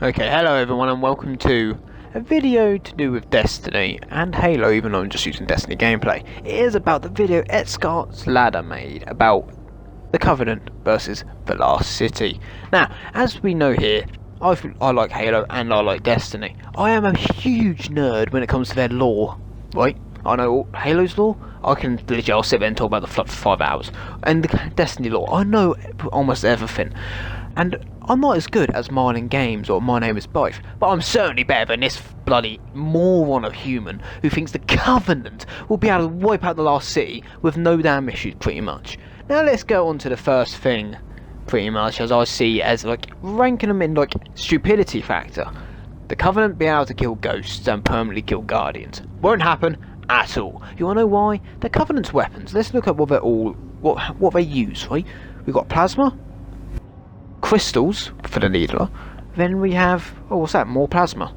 Okay, hello everyone and welcome to a video to do with Destiny and Halo, even though I'm just using Destiny gameplay. It is about the video Scott's Ladder made about the Covenant versus the Last City. Now, as we know here, I like Halo and I like Destiny. I am a huge nerd when it comes to their lore, right? I know all Halo's lore. I'll sit there and talk about the flood for 5 hours. And the Destiny lore, I know almost everything. And I'm not as good as Marlin Games or My Name is Bife, but I'm certainly better than this bloody moron of human who thinks the Covenant will be able to wipe out the Last City with no damn issues, pretty much. Now let's go on to the first thing, pretty much, as I see as like ranking them in like stupidity factor. The Covenant being able to kill ghosts and permanently kill Guardians won't happen at all. You wanna know why? The Covenant's weapons. Let's look at what they use, right? We've got plasma, crystals for the Needler, then we have, oh, what's that, more plasma,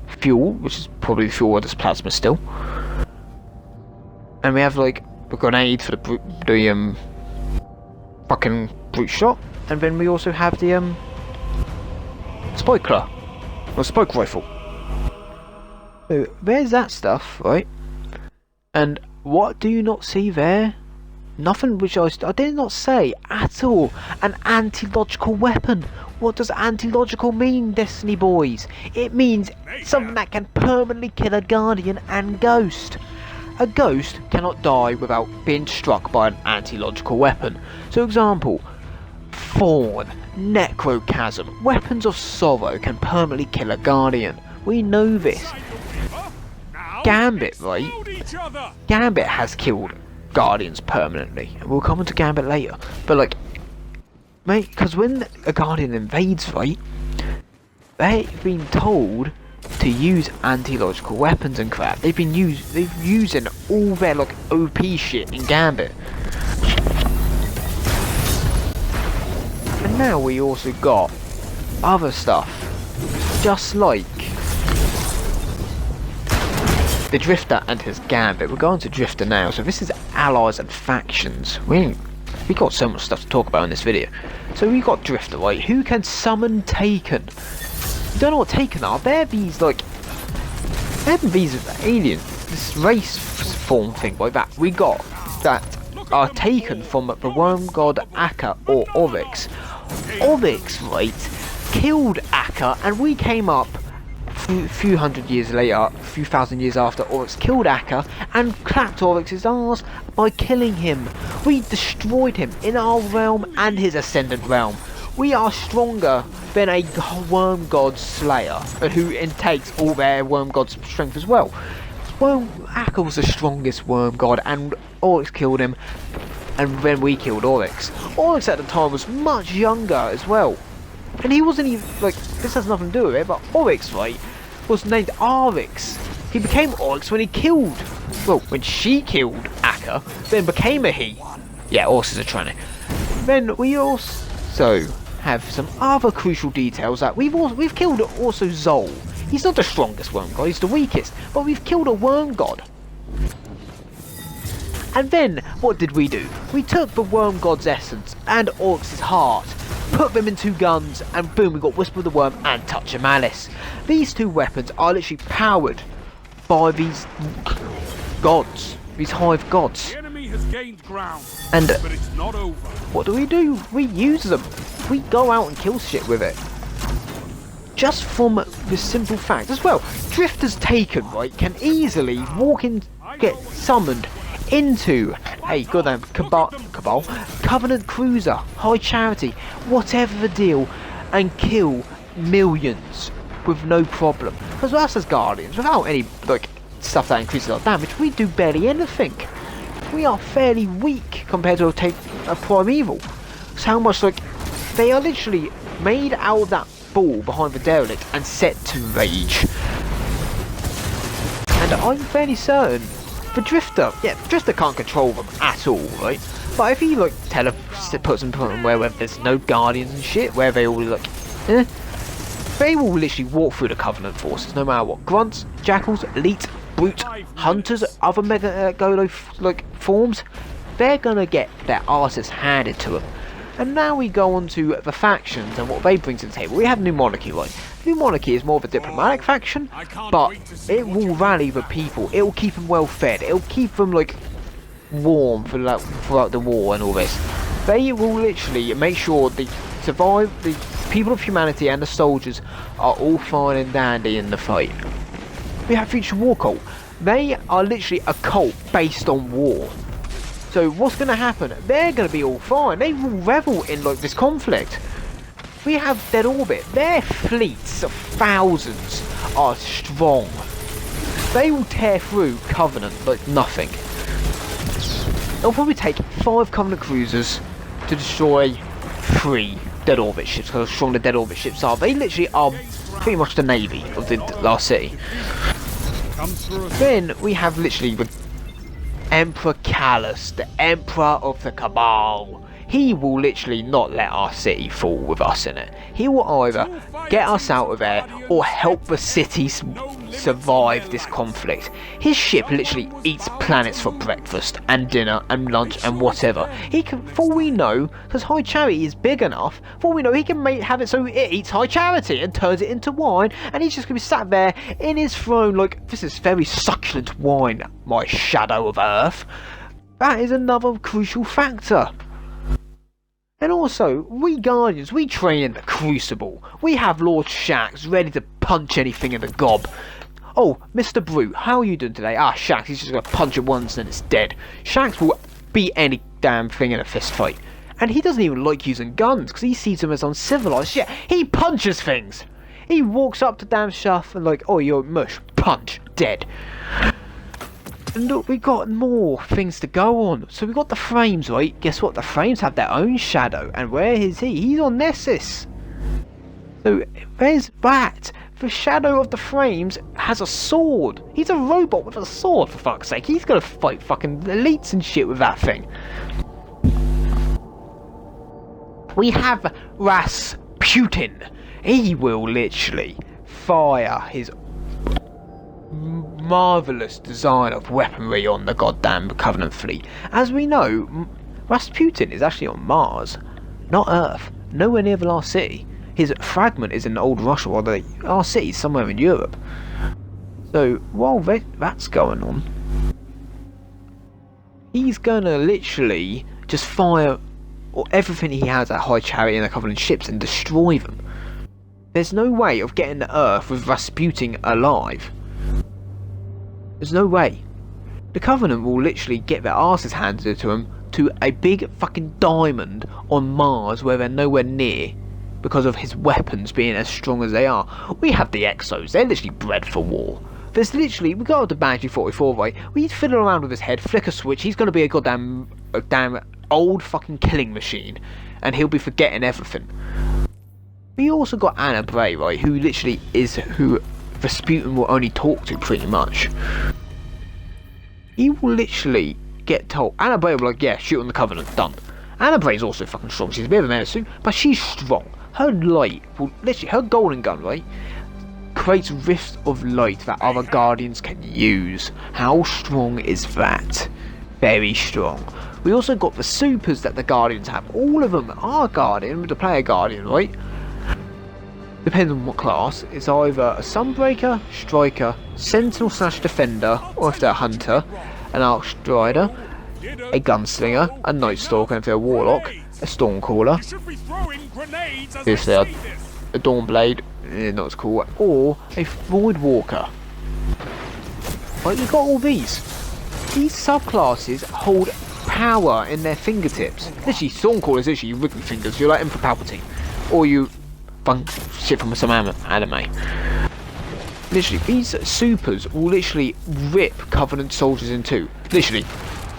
fuel, which is probably fuel that's plasma still, and we have like a grenade for the fucking brute shot, and then we also have the spike rifle. So there's that stuff, right? And what do you not see there? Nothing which I did not say at all. An anti-logical weapon. What does anti-logical mean, Destiny boys? It means something that can permanently kill a Guardian and Ghost. A Ghost cannot die without being struck by an anti-logical weapon. So example, Thorn, Necrochasm, Weapons of Sorrow can permanently kill a Guardian. We know this. Gambit, right? Gambit has killed Guardians permanently, and we'll come on to Gambit later, but like, mate, because when a Guardian invades, right, they've been told to use anti-logical weapons and crap. They've using all their like OP shit in Gambit, and now we also got other stuff, just like the Drifter and his Gambit. We're going to Drifter now. So this is allies and factions. We got so much stuff to talk about in this video. So we got Drifter, right? Who can summon Taken? You don't know what Taken are? They're these like, they're these aliens, this race form thing like that. We got that are taken from the worm god Akka or Oryx. Oryx, right, killed Akka, and we came up few hundred years later, a few thousand years after Oryx killed Akka and clapped Oryx's ass by killing him. We destroyed him in our realm and his ascendant realm. We are stronger than a worm god slayer who takes all their worm god's strength as well. Well, Akka was the strongest worm god and Oryx killed him, and then we killed Oryx. Oryx at the time was much younger as well. And he wasn't even, like, this has nothing to do with it, but Oryx, right, was named Arix. He became Oryx when when she killed Akka, then became a he. Yeah, Oryx is a tranny. Then we also have some other crucial details that we've killed also Zol. He's not the strongest worm god, he's the weakest, but we've killed a worm god. And then, what did we do? We took the worm god's essence and Oryx's heart, put them in 2 guns, and boom, we got Whisper of the Worm and Touch of Malice. These 2 weapons are literally powered by these gods, these hive gods. The enemy has gained ground, and but it's not over. What do? We use them. We go out and kill shit with it. Just from the simple fact as well, Drifter's Taken, right, can easily get summoned into a goddamn cabal, Covenant cruiser, High Charity, whatever the deal, and kill millions with no problem. Because us as Guardians, without any like stuff that increases our damage, we do barely anything. We are fairly weak compared to a Primeval. So how much, like, they are literally made out of that ball behind the derelict and set to rage. And I'm fairly certain the Drifter, Drifter can't control them at all, right? But if he like puts them where there's no Guardians and shit, where they all like, they will literally walk through the Covenant forces no matter what. Grunts, Jackals, Elite, Brute, Hunters, other Mega Golo like forms, they're gonna get their asses handed to them. And now we go on to the factions and what they bring to the table. We have New Monarchy, right? New Monarchy is more of a diplomatic faction, but it will rally the people. It will keep them well fed. It will keep them like warm throughout the war and all this. They will literally make sure the people of humanity and the soldiers are all fine and dandy in the fight. We have Future War Cult. They are literally a cult based on war. So what's going to happen? They're going to be all fine. They will revel in like this conflict. We have Dead Orbit. Their fleets of thousands are strong. They will tear through Covenant like nothing. It'll probably take 5 Covenant cruisers to destroy 3 Dead Orbit ships. Because how strong the Dead Orbit ships are. They literally are pretty much the navy of the last city. Then we have literally the Emperor Callus, the Emperor of the Cabal. He will literally not let our city fall with us in it. He will either get us out of there or help the city survive this conflict. His ship literally eats planets for breakfast and dinner and lunch and whatever. He can, for we know, because High Charity is big enough, for we know he can have it so it eats High Charity and turns it into wine, and he's just going to be sat there in his throne like, this is very succulent wine, my shadow of earth. That is another crucial factor. And also, we Guardians, we train in the Crucible. We have Lord Shaxx ready to punch anything in the gob. Oh, Mr. Brute, how are you doing today? Ah, Shaxx, he's just going to punch it once and it's dead. Shaxx will beat any damn thing in a fist fight. And he doesn't even like using guns, because he sees them as uncivilized shit. He punches things! He walks up to damn stuff and like, oh, you're mush. Punch. Dead. And look, we got more things to go on. So we got the Frames, right? Guess what? The Frames have their own shadow. And where is he? He's on Nessus. So there's that. The shadow of the Frames has a sword. He's a robot with a sword, for fuck's sake. He's gonna fight fucking elites and shit with that thing. We have Rasputin. He will literally fire his marvellous design of weaponry on the goddamn Covenant fleet. As we know, Rasputin is actually on Mars, not Earth, nowhere near the last city. His fragment is in old Russia, while the last city is somewhere in Europe. So while that's going on, he's gonna literally just fire everything he has at High Chariot and the Covenant ships and destroy them. There's no way of getting to Earth with Rasputin alive. There's no way. The Covenant will literally get their asses handed to them to a big fucking diamond on Mars where they're nowhere near because of his weapons being as strong as they are. We have the Exos, they're literally bred for war. There's literally, we go up to Banshee 44, right? We fiddle around with his head, flick a switch, he's gonna be a damn old fucking killing machine, and he'll be forgetting everything. We also got Anna Bray, right, who literally is who Rasputin will only talk to pretty much. He will literally get told, Anna Bray will be like, yeah, shoot on the Covenant, done. Anna Bray's also fucking strong, she's a bit of a menace, but she's strong. Her light will literally, her golden gun, right, creates rifts of light that other Guardians can use. How strong is that? Very strong. We also got the supers that the Guardians have. All of them are Guardian, the player Guardian, right? Depends on what class. It's either a Sunbreaker, Striker, Sentinel / Defender, or if they're a Hunter, an Arc Strider, a Gunslinger, a Night Stalker, and if they're a Warlock, a Stormcaller, if they're a Dawnblade, not as cool, or a Void Walker. Right, we've got all these. These subclasses hold power in their fingertips. Literally, Stormcaller is literally Wrigley fingers. You're like Emperor Palpatine, or you shit from some anime. Literally, these supers will literally rip Covenant soldiers in two. Literally,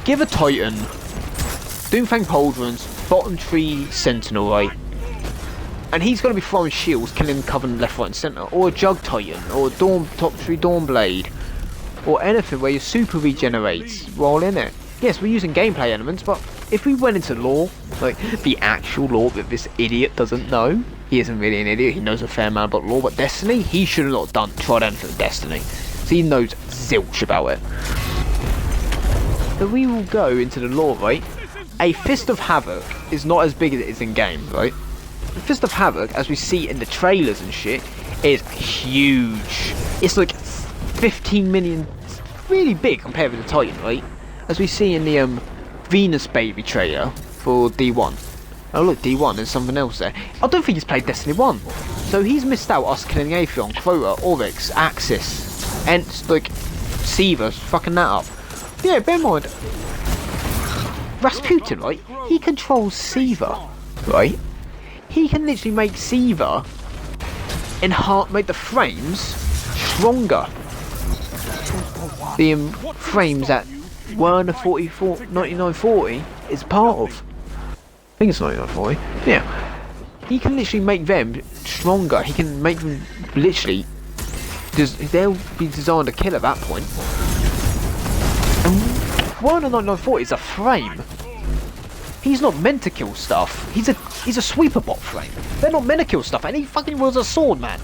give a Titan, Doomfang Pauldrons, Bottom Tree Sentinel, right? And he's going to be throwing shields, killing Covenant left, right and centre. Or a Jug Titan, or a Top Tree Dawnblade, or anything where your super regenerates while in it. Yes, we're using gameplay elements, but if we went into lore, like the actual lore that this idiot doesn't know, he isn't really an idiot, he knows a fair amount about lore, but Destiny, he should have not tried anything with Destiny. So he knows zilch about it. So we will go into the lore, right? a Fist of Havoc is not as big as it is in game, right? The Fist of Havoc, as we see in the trailers and shit, is huge. It's like 15 million, really big compared with the Titan, right? As we see in the Venus Baby trailer for D1. Oh look, D1, there's something else there. I don't think he's played Destiny 1. So he's missed out us killing Aetherion, Crota, Oryx, Axis, and like Siva, fucking that up. Yeah, bear in mind, Rasputin, right? He controls Siva, right? He can literally make Siva make the frames stronger. The frames that Werner 9940 is part of. I think it's 9940. Yeah. He can literally make them stronger. He can make them literally. They'll be designed to kill at that point. And Werner 9940 is a frame. He's not meant to kill stuff. He's a sweeper bot frame. They're not meant to kill stuff, and he fucking was a sword man.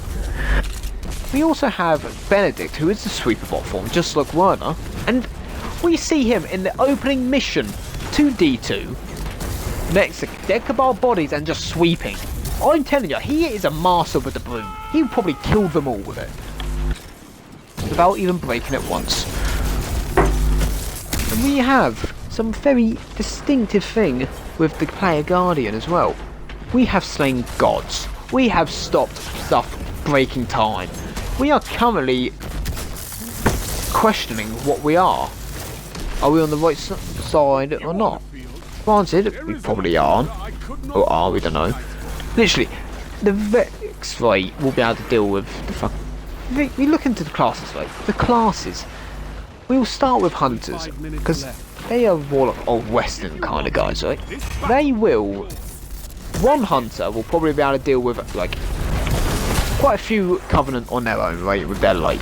We also have Benedict, who is the sweeper bot form, just like Werner, and we see him in the opening mission to D2 next to dead Cabal bodies and just sweeping. I'm telling you, he is a master with the broom. He probably killed them all with it without even breaking it once. And we have some very distinctive thing with the player Guardian as well. We have slain gods. We have stopped stuff breaking time. We are currently questioning what we are. Are we on the right side or not? Granted, we probably aren't. Or are we? Don't know. Literally, the Vex, right, will be able to deal with the fuck. We look into the classes, right? The classes. We will start with Hunters, because they are Warlock old Western kind of guys, right? They will. One Hunter will probably be able to deal with, like, quite a few Covenant on their own, right? With their light.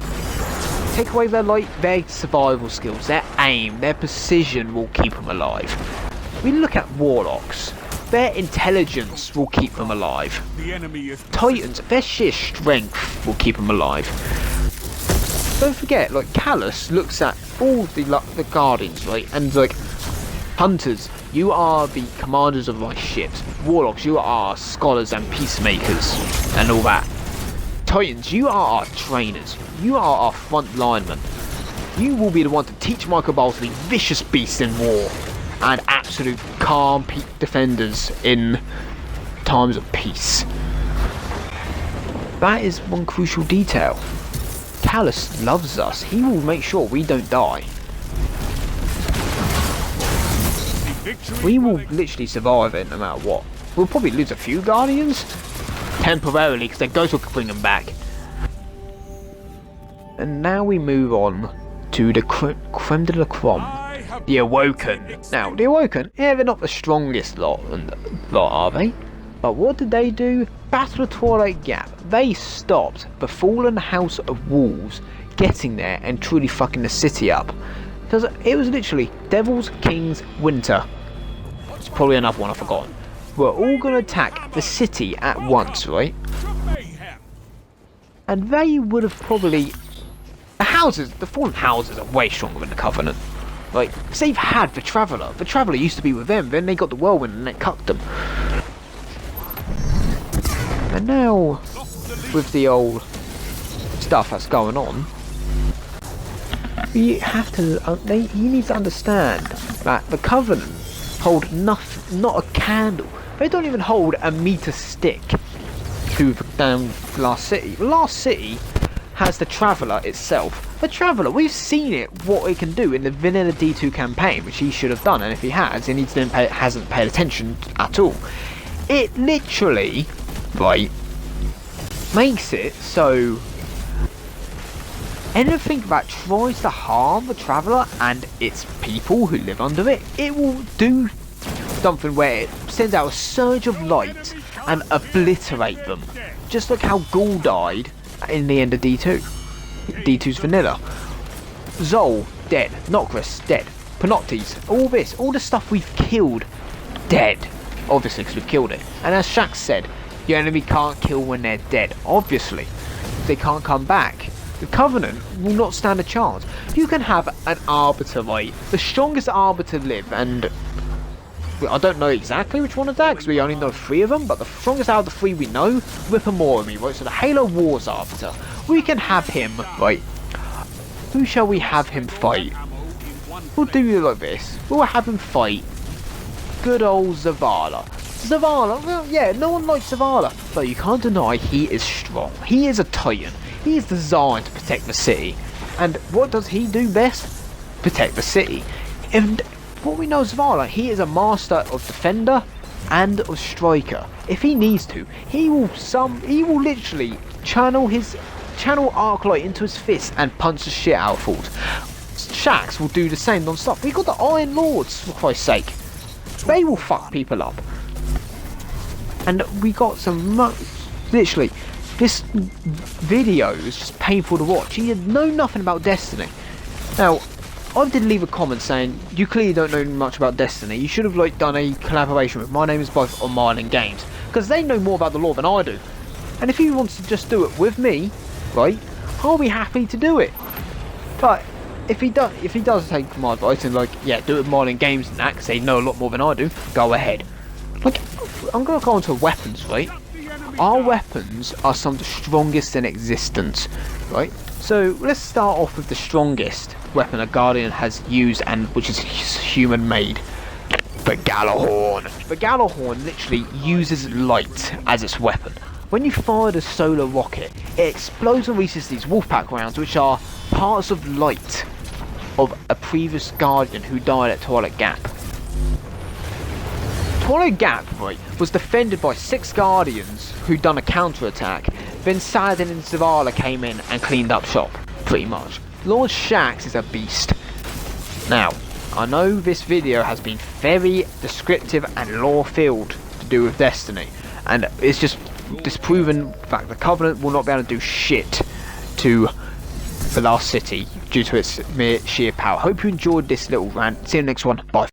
Take away their light, their survival skills, their aim, their precision will keep them alive. We look at Warlocks. Their intelligence will keep them alive. Titans, their sheer strength will keep them alive. Don't forget, like, Callus looks at all the Guardians, right? And, like, Hunters, you are the commanders of my ships. Warlocks, you are scholars and peacemakers and all that. Titans, you are our trainers. You are our front linemen. You will be the one to teach my Cabal to be vicious beasts in war and absolute calm defenders in times of peace. That is one crucial detail. Callus loves us. He will make sure we don't die. We will literally survive it no matter what. We'll probably lose a few Guardians temporarily because their ghosts will bring them back. And now we move on to the creme de la creme, the Awoken. Now, the Awoken, yeah, they're not the strongest lot, are they? But what did they do? Battle of Twilight Gap. They stopped the fallen House of Wolves getting there and truly fucking the city up. Because it was literally Devils, Kings, Winter. It's probably another one I've forgotten. We're all going to attack the city at once, right? And they would have probably... The fallen houses are way stronger than the Covenant. Like, because they've had the Traveller. The Traveller used to be with them, then they got the Whirlwind and it cucked them. And now, with the old stuff that's going on, you have to, you need to understand that the Covenant hold nothing, not a candle. They don't even hold a meter stick to the damn Last City. Last City has the Traveller itself. The Traveller, we've seen it, what it can do in the vanilla D2 campaign, which he should have done, and if he has, he hasn't paid attention at all. It literally, right, makes it so anything that tries to harm the Traveller and its people who live under it, it will do something where it sends out a surge of light and obliterate them. Just like how Ghoul died in the end of D2. D2's vanilla. Zol, dead. Nocris, dead. Panoptes, all the stuff we've killed, dead. Obviously, because we've killed it. And as Shax said, your enemy can't kill when they're dead. Obviously, they can't come back. The Covenant will not stand a chance. You can have an Arbiter, right? The strongest Arbiter live, and I don't know exactly which one of that because we only know 3 of them, but the strongest out of the 3 we know, Ripper Morimi, right? So the Halo Wars Arbiter. We can have him, right? Who shall we have him fight? We'll do it like this. We'll have him fight good old Zavala. Zavala, well, yeah, no one likes Zavala, but you can't deny he is strong. He is a titan. He is designed to protect the city. And what does he do best? Protect the city. And what we know of Zavala, he is a master of defender and of striker. If he needs to, he will literally channel Arclight into his fist and punch the shit out of fools. Shaxx will do the same non-stop. We got the Iron Lords, for Christ's sake. They will fuck people up. And we got some literally, this video is just painful to watch. You know nothing about Destiny. Now, I did leave a comment saying, you clearly don't know much about Destiny. You should have done a collaboration with My Name Is Both on Marlin Games. Because they know more about the lore than I do. And if he wants to just do it with me, right, I'll be happy to do it. But if he does take my advice and yeah, do it with Marlin Games and that, because they know a lot more than I do, go ahead. I'm going to go on to weapons, right? Our weapons are some of the strongest in existence, right? So let's start off with the strongest weapon a Guardian has used, and which is human made. The Gjallarhorn. The Gjallarhorn literally uses light as its weapon. When you fire the solar rocket, it explodes and releases these Wolfpack rounds, which are parts of light of a previous Guardian who died at Twilight Gap. Twilight Gap, right, was defended by 6 Guardians who'd done a counter-attack. Then Saladin and Zavala came in and cleaned up shop, pretty much. Lord Shaxx is a beast. Now, I know this video has been very descriptive and lore-filled to do with Destiny, and it's just disproven fact the Covenant will not be able to do shit to the Last City due to its mere sheer power. Hope you enjoyed this little rant. See you in the next one. Bye.